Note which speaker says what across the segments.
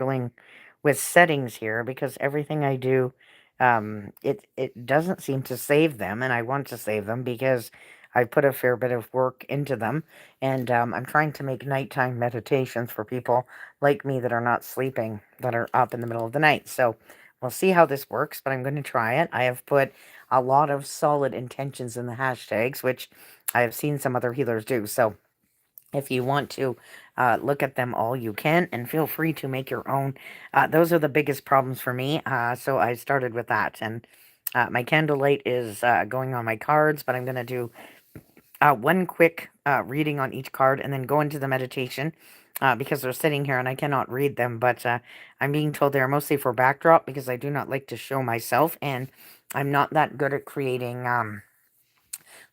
Speaker 1: struggling with settings here because everything I do, it doesn't seem to save them, and I want to save them because I put a fair bit of work into them, and I'm trying to make nighttime meditations for people like me that are not sleeping, that are up in the middle of the night. So we'll see how this works, but I'm going to try it. I have put a lot of solid intentions in the hashtags, which I have seen some other healers do. So if you want to look at them all, you can, and feel free to make your own. Those are the biggest problems for me. So I started with that. And my candlelight is going on my cards, but I'm going to do one quick reading on each card and then go into the meditation because they're sitting here and I cannot read them. But I'm being told they're mostly for backdrop because I do not like to show myself, and I'm not that good at creating.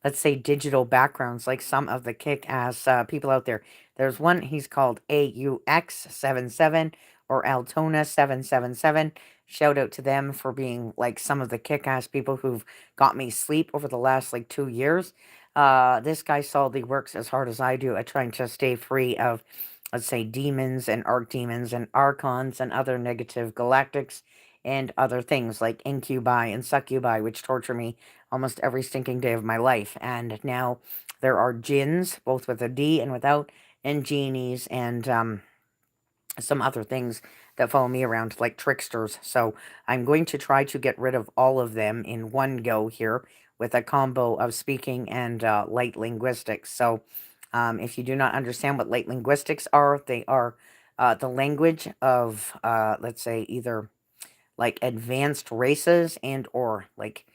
Speaker 1: Let's say digital backgrounds like some of the kick-ass people out there. There's one, he's called AUX77 or Altona777. Shout out to them for being like some of the kick-ass people who've got me sleep over the last like 2 years. This guy solidly works as hard as I do at trying to stay free of, let's say, demons and archdemons and archons and other negative galactics and other things like incubi and succubi, which torture me almost every stinking day of my life. And now there are jinns, both with a D and without, and genies, and some other things that follow me around, like tricksters. So I'm going to try to get rid of all of them in one go here with a combo of speaking and light linguistics. So if you do not understand what light linguistics are, they are the language of, let's say, either like advanced races and or like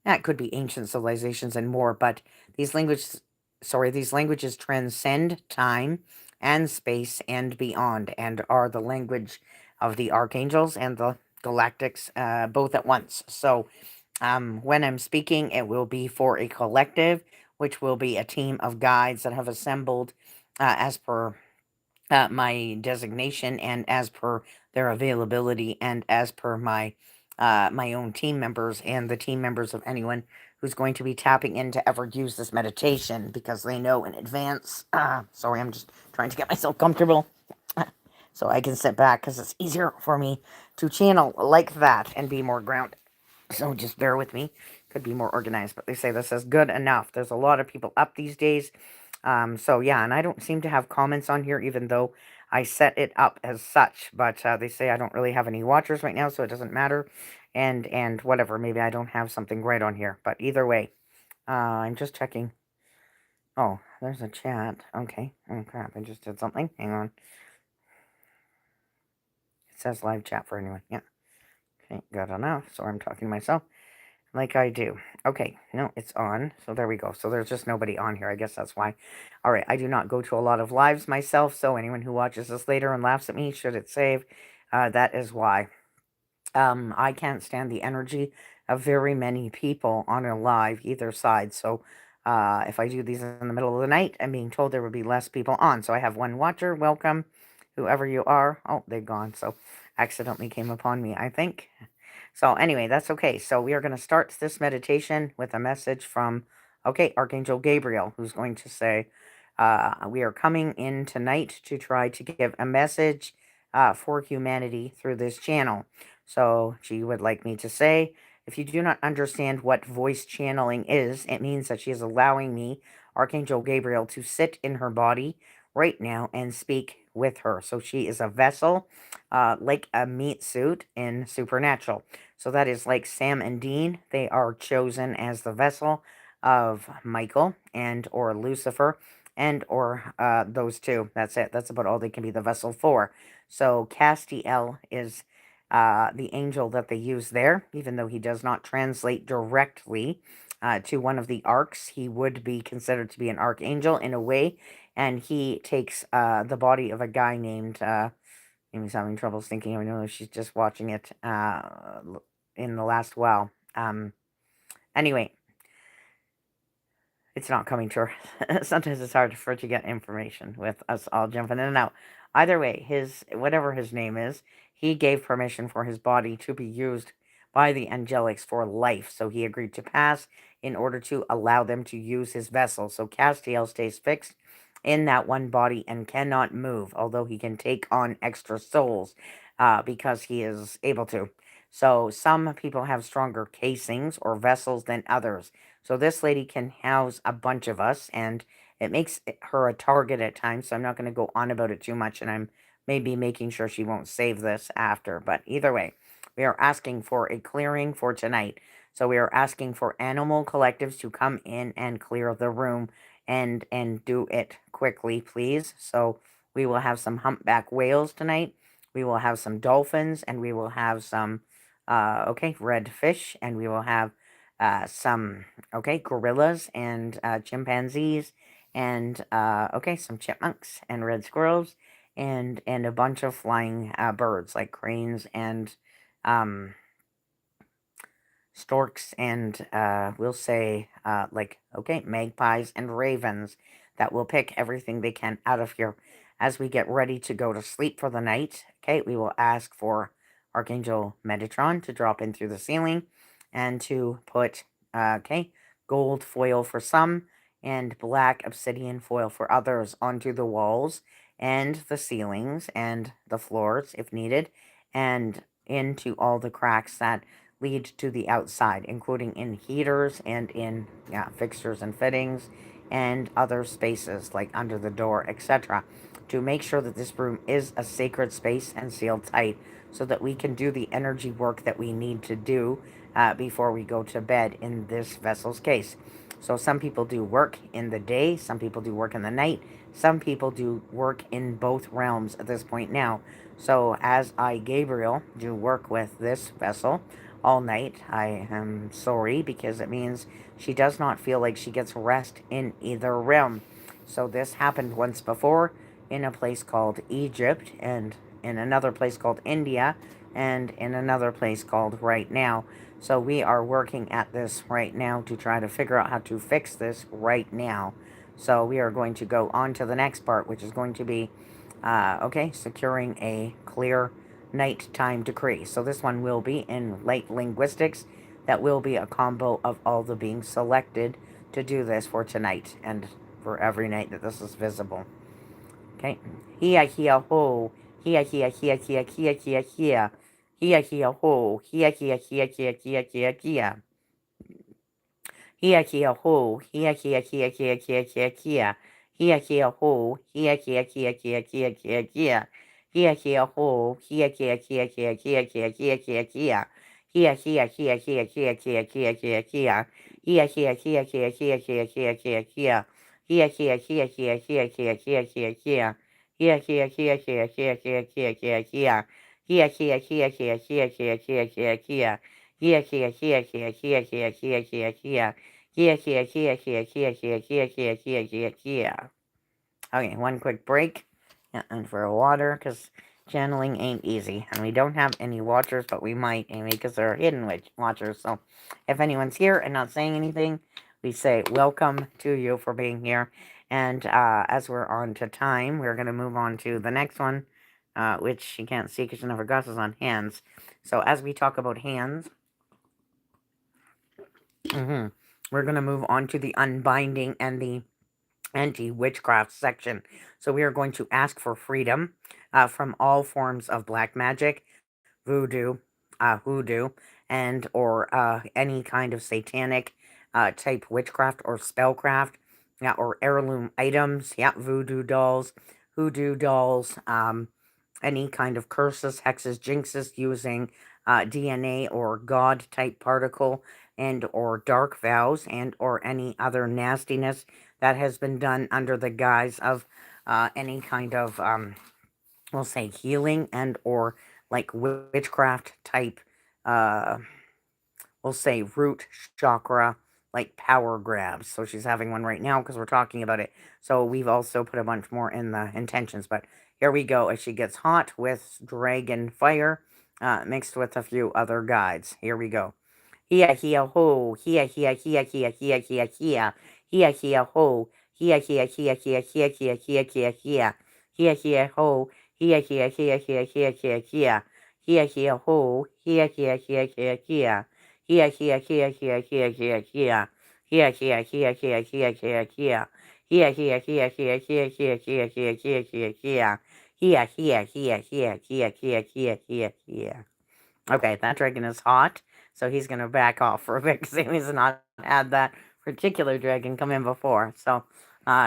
Speaker 1: that could be ancient civilizations and more, but these languages transcend time and space and beyond and are the language of the archangels and the galactics both at once. So when I'm speaking, it will be for a collective, which will be a team of guides that have assembled as per my designation and as per their availability and as per my own team members and the team members of anyone who's going to be tapping in to ever use this meditation because they know in advance. Sorry, I'm just trying to get myself comfortable so I can sit back because it's easier for me to channel like that and be more grounded. So just bear with me. Could be more organized, but they say this is good enough. There's a lot of people up these days. So yeah, and I don't seem to have comments on here, even though I set it up as such. But they say I don't really have any watchers right now, so it doesn't matter. And whatever, maybe I don't have something right on here. But either way, I'm just checking. Oh, there's a chat. Okay. Oh crap, I just did something. Hang on. It says live chat for anyone. Yeah. Okay, good enough. So I'm talking to myself. Like I do. Okay, no, it's on. So there we go. So there's just nobody on here. I guess that's why. All right, I do not go to a lot of lives myself, so anyone who watches this later and laughs at me, should it save, that is why. I can't stand the energy of very many people on a live either side. So if I do these in the middle of the night, I'm being told there would be less people on. So I have one watcher. Welcome, whoever you are. Oh, they've gone. So accidentally came upon me, I think. So anyway, that's okay. So we are going to start this meditation with a message from, okay, Archangel Gabriel, who's going to say, we are coming in tonight to try to give a message for humanity through this channel. So she would like me to say, if you do not understand what voice channeling is, it means that she is allowing me, Archangel Gabriel, to sit in her body right now and speak with her. So she is a vessel, like a meat suit in Supernatural. So that is like Sam and Dean. They are chosen as the vessel of Michael and or Lucifer and or those two. That's it. That's about all they can be the vessel for. So Castiel is the angel that they use there, even though he does not translate directly to one of the arcs. He would be considered to be an archangel in a way, and he takes the body of a guy named. Amy's having trouble thinking. I know she's just watching it in the last while. Anyway, it's not coming to her. Sometimes it's hard for her to get information with us all jumping in and out. Either way, his whatever his name is, he gave permission for his body to be used by the angelics for life. So he agreed to pass in order to allow them to use his vessel. So Castiel stays fixed in that one body and cannot move, although he can take on extra souls. because he is able to. So some people have stronger casings or vessels than others. So this lady can house a bunch of us, and it makes her a target at times. So I'm not going to go on about it too much, and I'm maybe making sure she won't save this after. But either way, we are asking for a clearing for tonight. So we are asking for animal collectives to come in and clear the room and do it quickly, please. So we will have some humpback whales tonight. We will have some dolphins, and we will have some red fish, and we will have some gorillas and chimpanzees, and some chipmunks and red squirrels, and a bunch of flying birds like cranes and um storks and we'll say magpies and ravens that will pick everything they can out of here as we get ready to go to sleep for the night. Okay, we will ask for Archangel Metatron to drop in through the ceiling and to put gold foil for some and black obsidian foil for others onto the walls and the ceilings and the floors if needed, and into all the cracks that lead to the outside, including in heaters and in fixtures and fittings and other spaces like under the door, etc., to make sure that this room is a sacred space and sealed tight so that we can do the energy work that we need to do before we go to bed in this vessel's case. So some people do work in the day, some people do work in the night, some people do work in both realms at this point now. So as I, Gabriel, do work with this vessel all night, I am sorry because it means she does not feel like she gets rest in either realm. So this happened once before in a place called Egypt, and in another place called India, and in another place called Right Now. So we are working at this right now to try to figure out how to fix this right now. So we are going to go on to the next part, which is going to be securing a clear nighttime decree. So this one will be in light linguistics. That will be a combo of all the beings selected to do this for tonight and for every night that this is visible. Okay. Hia hia ho. Hia hia hia hia hia hia hia. Hia hia ho. Hia hia hia hia hia hia hia. Hia hia ho. Hia hia hia hia hia hia hia. Hia hia ho. Hia hia hia hia hia hia hia. Hia hia ho. Hia hia hia hia hia hia hia hia hia. Hia hia hia hia hia hia hia hia hia. Hia hia hia hia hia hia hia hia hia. Hia hia hia hia hia hia hia hia hia. Hia hia hia hia hia hia hia hia hia. Hia hia hia hia hia hia hia hia hia. Hia hia hia hia hia hia hia hia hia. Here, here, here, here, here, here, here, here, here, here, here. Okay, one quick break and for water, because channeling ain't easy. And we don't have any watchers, but we might, Amy, because they're hidden watchers. So if anyone's here and not saying anything, we say welcome to you for being here. And as we're on to time, we're going to move on to the next one, which you can't see because you never glasses on hands. So as we talk about hands, we're going to move on to the unbinding and the anti-witchcraft section. So we are going to ask for freedom from all forms of black magic, voodoo, hoodoo, and or any kind of satanic type witchcraft or spellcraft, or heirloom items, voodoo dolls, hoodoo dolls, any kind of curses, hexes, jinxes using DNA or God type particle and or dark vows and or any other nastiness that has been done under the guise of any kind of we'll say healing and or like witchcraft type uh we'll say root chakra like power grabs. So she's having one right now because we're talking about it. So we've also put a bunch more in the intentions, but here we go as she gets hot with dragon fire mixed with a few other guides. Here we go. Hia hia ho, hia hia hia hia hia hia hia, hia hia ho, hia hia hia hia hia hia hia hia hia, hia hia ho, hia hia hia hia hia hia hia, hia hia ho, hia hia hia hia hia, hia hia hia hia hia hia hia, hia hia hia hia hia hia hia, hia hia hia hia hia hia hia hia hia hia hia, Here, here, here, here, here, here, here, here, here. Okay, that dragon is hot, so he's gonna back off for a bit because he's not had that particular dragon come in before. So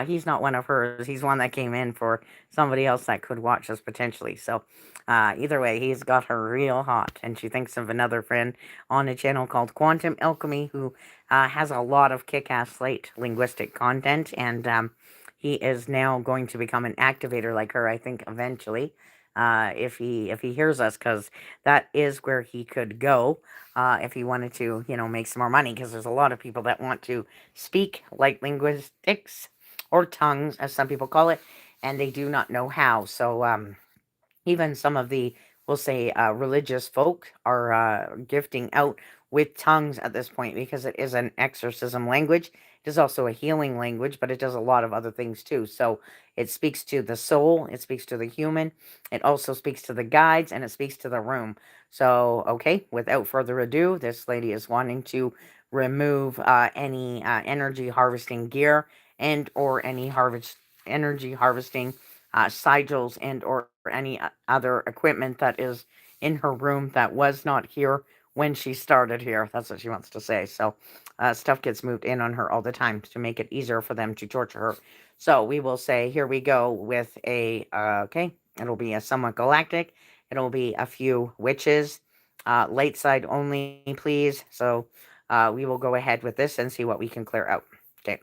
Speaker 1: he's not one of hers. He's one that came in for somebody else that could watch us potentially. So either way, he's got her real hot, and she thinks of another friend on a channel called Quantum Alchemy who has a lot of kick-ass slate linguistic content, and he is now going to become an activator like her. I think eventually, if he hears us, because that is where he could go if he wanted to, make some more money. Because there's a lot of people that want to speak like linguistics or tongues, as some people call it, and they do not know how. So even some of the, we'll say, religious folk are gifting out with tongues at this point because it is an exorcism language. It is also a healing language, but it does a lot of other things too. So it speaks to the soul, it speaks to the human, it also speaks to the guides, and it speaks to the room. So, okay, without further ado, this lady is wanting to remove any energy harvesting gear and or any energy harvesting sigils and or any other equipment that is in her room that was not here when she started here. That's what she wants to say. So stuff gets moved in on her all the time to make it easier for them to torture her. So we will say, here we go with a, okay, it'll be a somewhat galactic. It'll be a few witches. Late side only, please. So we will go ahead with this and see what we can clear out. Okay.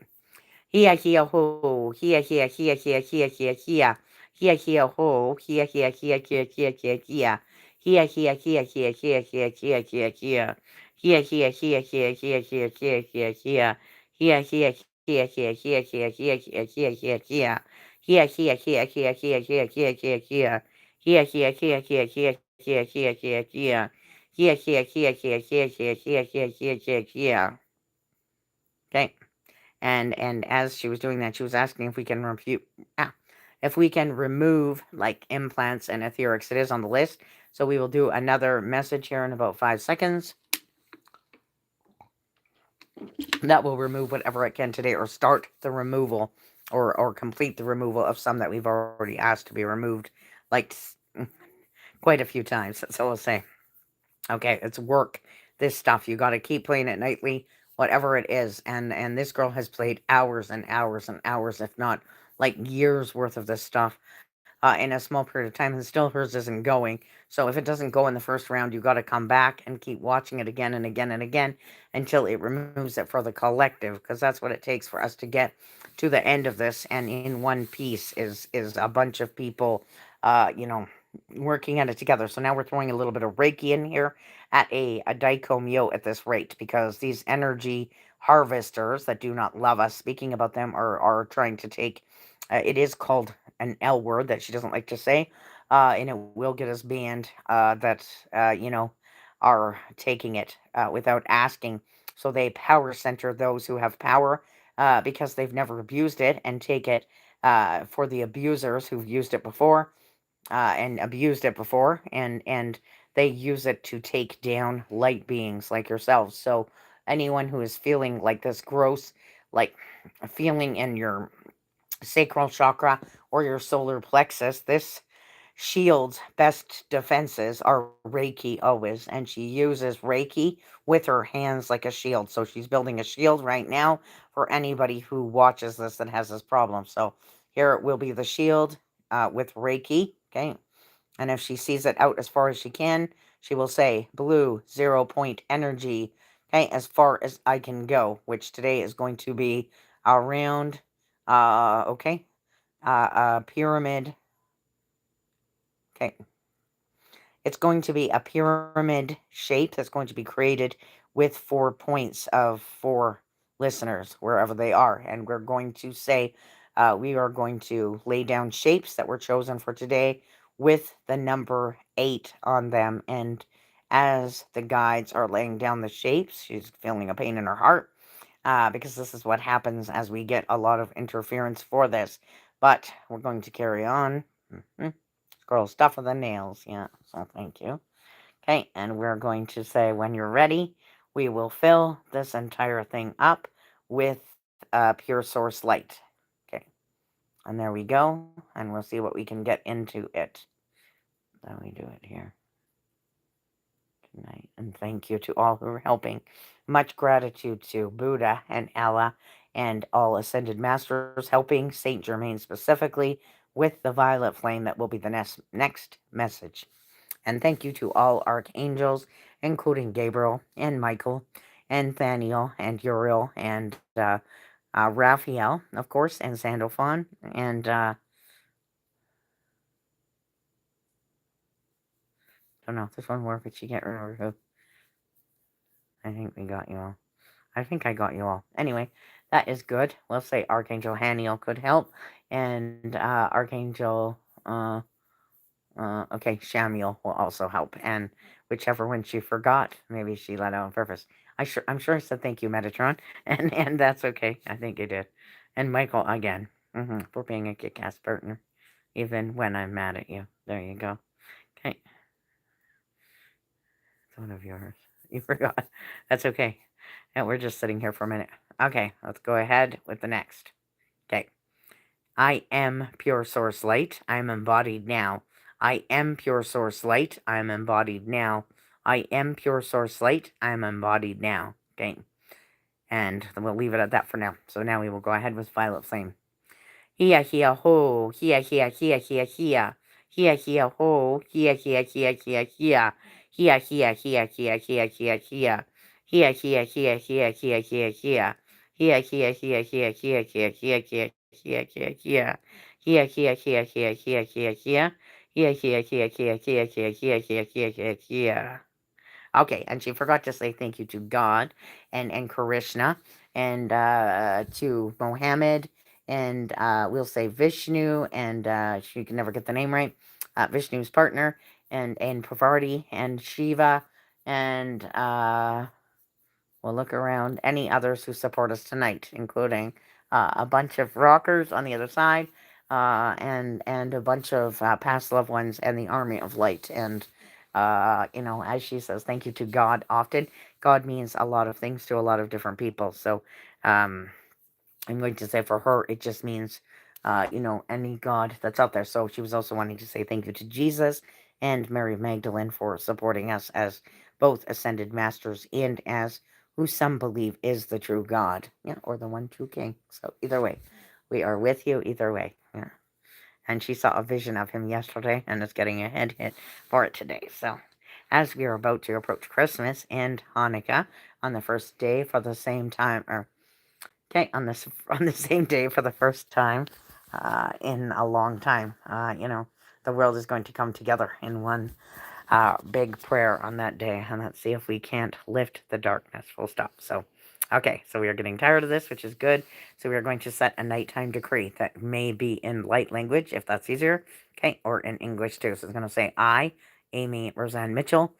Speaker 1: Here, here, ho, here, here, here, here, here, here, here. Here, here, ho, here, here, here, here, here, here, here. Here, here, here, here, here, here, here, here, here. Here, here, here, here, here, here, here, here, here. Here, here, here, here, here, here, here, here, here, here, here. Here, here, here, here, here, here, here, here, here. Here, here, here, here, here, here, here, here, here. Here, here, here, here, here, here, here, here, here, here, here. Okay. And as she was doing that, she was asking if we can if we can remove like implants and etherics. It is on the list. So we will do another message here in about 5 seconds. That will remove whatever it can today, or start the removal, or complete the removal of some that we've already asked to be removed, like quite a few times. So we'll say, okay, it's work. This stuff you got to keep playing it nightly, whatever it is. And this girl has played hours and hours and hours, if not like years worth of this stuff in a small period of time, and still hers isn't going. So if it doesn't go in the first round, you got to come back and keep watching it again and again and again until it removes it for the collective, because that's what it takes for us to get to the end of this. And in one piece is a bunch of people, working at it together. So now we're throwing a little bit of Reiki in here at a Daiko at this rate, because these energy harvesters that do not love us, speaking about them, are trying to take, it is called an L word that she doesn't like to say, and it will get us banned, that, are taking it without asking. So they power center those who have power because they've never abused it, and take it for the abusers who've used it before and abused it before, and they use it to take down light beings like yourselves. So anyone who is feeling like this gross, like feeling in your sacral chakra or your solar plexus, this shield's best defenses are Reiki always, and she uses Reiki with her hands like a shield. So she's building a shield right now for anybody who watches this that has this problem. So here it will be the shield with Reiki, okay? And if she sees it out as far as she can, she will say, blue, 0 point energy, okay, as far as I can go, which today is going to be around, okay, pyramid, okay. It's going to be a pyramid shape that's going to be created with 4 points of 4 listeners, wherever they are. And we're going to say, we are going to lay down shapes that were chosen for today with the number 8 on them. And as the guides are laying down the shapes, she's feeling a pain in her heart, because this is what happens as we get a lot of interference for this. But we're going to carry on. Scroll stuff with the nails. Yeah, so thank you. Okay, and we're going to say, when you're ready, we will fill this entire thing up with pure source light. Okay, And there we go. And we'll see what we can get into it. Then we do it here tonight. And thank you to all who are helping. Much gratitude to Buddha and Allah and all ascended masters helping, Saint Germain specifically, with the violet flame that will be the next message. And thank you to all archangels, including Gabriel and Michael and Thaniel and Uriel and Raphael, of course, and Sandalphon. And don't know if this one worked, but you get rid of who. I think we got you all. I think I got you all. Anyway, that is good. We'll say Archangel Haniel could help, and Archangel, okay, Shamiel will also help, and whichever one she forgot, maybe she let out on purpose. I'm sure I said thank you, Metatron, and that's okay. I think I did. And Michael again, for being a kick-ass partner, even when I'm mad at you. There you go. Okay, it's one of yours. You forgot. That's okay. And we're just sitting here for a minute. Okay, let's go ahead with the next. Okay. I am pure source light. I am embodied now. I am pure source light. I am embodied now. I am pure source light. I am embodied now. Okay. And we'll leave it at that for now. So now we will go ahead with violet flame. Hia hia ho. Hia hia hia hia hia. Hia hia ho. Hia hia hia hia hia. Hia hia hia hia hia hia hia. Hia hia hia hia hia hia hia. Hia hia hia hia hia hia hia hia hia hia hia. Hia hia hia hia hia hia hia. Hia hia hia hia hia hia hia hia hia hia hia. Okay, and she forgot to say thank you to God and Krishna and to Mohammed and we'll say Vishnu and she can never get the name right. Vishnu's partner and Pravarti and Shiva and we'll look around any others who support us tonight, including a bunch of rockers on the other side and a bunch of past loved ones and the army of light and as she says, thank you to God often. God means a lot of things to a lot of different people. So, I'm going to say for her, it just means, any God that's out there. So she was also wanting to say thank you to Jesus and Mary Magdalene for supporting us as both ascended masters and as who some believe is the true God, yeah, or the one true King. So either way, we are with you either way. Yeah. And she saw a vision of him yesterday and is getting a head hit for it today. So, as we are about to approach Christmas and Hanukkah on the first day for the same time, or okay, on the same day for the first time in a long time, the world is going to come together in one big prayer on that day, and let's see if we can't lift the darkness. Full stop. So, okay, so we are getting tired of this, which is good. So we are going to set a nighttime decree that may be in light language, if that's easier, okay, or in English too. So it's going to say, I, Amy Roseanne Mitchell,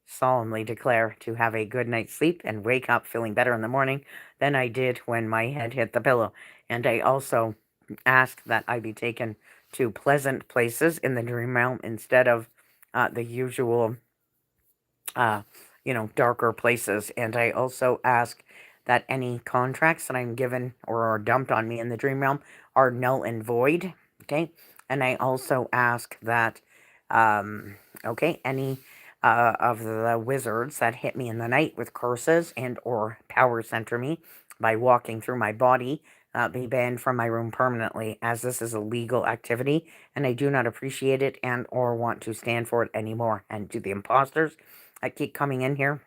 Speaker 1: solemnly declare to have a good night's sleep and wake up feeling better in the morning than I did when my head hit the pillow. And I also ask that I be taken to pleasant places in the dream realm instead of the usual, darker places. And I also ask that any contracts that I'm given or are dumped on me in the dream realm are null and void. Okay. And I also ask that, any of the wizards that hit me in the night with curses and or power center me by walking through my body be banned from my room permanently, as this is a legal activity and I do not appreciate it and or want to stand for it anymore. And to the imposters that keep coming in here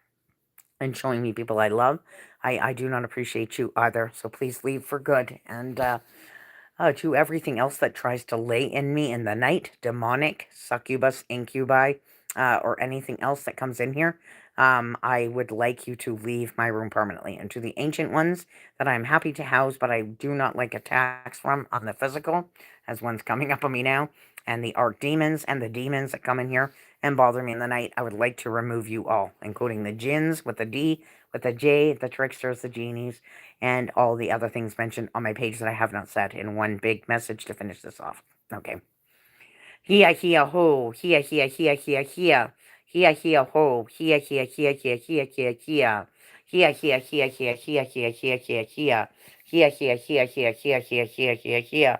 Speaker 1: and showing me people I love, I do not appreciate you either. So please leave for good. And to everything else that tries to lay in me in the night, demonic, succubus, incubi, or anything else that comes in here, I would like you to leave my room permanently. And to the ancient ones that I'm happy to house, but I do not like attacks from on the physical, as one's coming up on me now, and the archdemons and the demons that come in here and bother me in the night, I would like to remove you all, including the jinns with the D, with the J, the tricksters, the genies, and all the other things mentioned on my page that I have not said in one big message to finish this off. Okay. Hia hia ho, hia hia hia hia hia. Hia hia ho, hia hia hia hia hia hia hia. Hia hia hia hia hia hia hia hia hia. Hia hia hia hia hia hia hia hia hia.